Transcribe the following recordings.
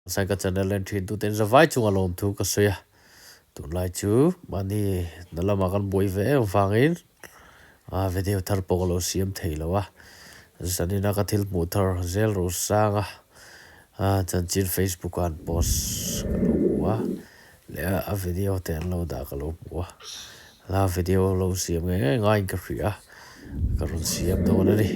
sai ka channel len thin tu ten zawai chunga lom thu ka soya tun lai chu mani nalama kan boi ve wangin video thar poklo siam theilowa zanina ka thil mu thar zel ro sanga chan chin Facebook an post kalwa le a video ten lo da kalwa la video lo siam ngai ka ria karon siam do na ni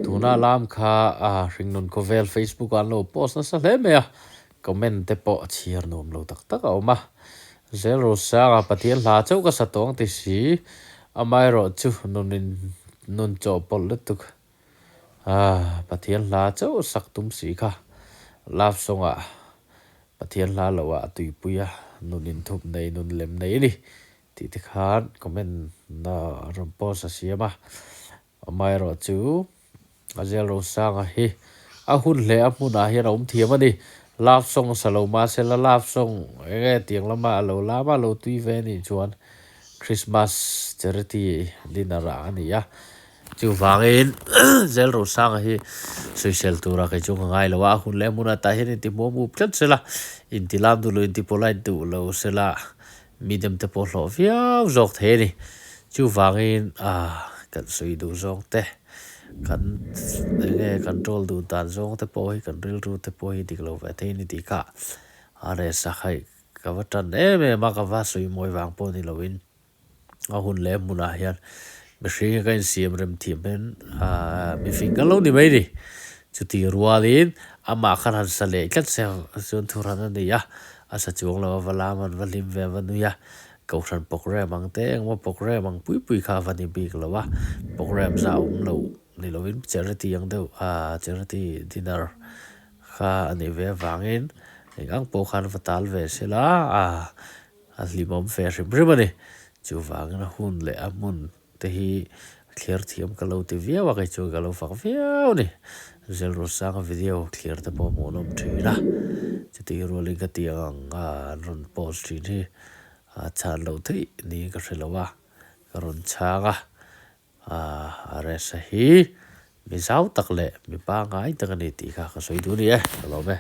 tuna lam kha ring non ko vel Facebook an lo post na sa hle me comment te po chiar nom lo tak tak a ma zero sa pathian la chau ka satong ti si amai ro chu nun cho pol le tuk pathian la chau sak tum si kha laf songa pathian la lawa tui puya nunin thup nei nun lem nei ni ti te khan comment na rom post a siama amai ro chu azel ro sanga hi a hun le a hmuna hi rom thiam ani love song saloma sela love song nge tiang lama lo tui ve ni chuan Christmas charity dinner ani ya chu wangin zel ro sanga hi social tura ke chu ngai lo a hun le hmuna ta hi ni ti mo mu plat sela in ti lam du lo in ti polai du lo sela medium te po lo viau zok the ni chu wangin kan sui du zong te kan control du tan zong te po hi kan ril ru te po hi dik lo ve the ni ti ka are sa khai ka watan me ma ka va sui moi wang po ni loin a hun le muna hian mi hring ka in siam rem thiam ben mi finger lo ni mai ni chu ti rualin ama khan han sa le tlat se zon thuran ani ya asa chuang lo wala man walim ve wanu ya kau than program ang te ang program ang pui kha vani big lo wa program za lo ni lovin charity yang deuh charity dinner kha ani ve wangin engang po khan fatal ve sela a limom fe rimani chu wangin hun le amun te hi clear thiam ka lo ti via wa ka chu ka lo fak viau ni zel ro sang video clear te po mo nom thina chu ti rolling ka ti ang ron post ni chan lo thei ni ka hrilowa karon changa are sa hi mi zau tak le mi pa ngai tak ani ti kha ka soi du ni lo be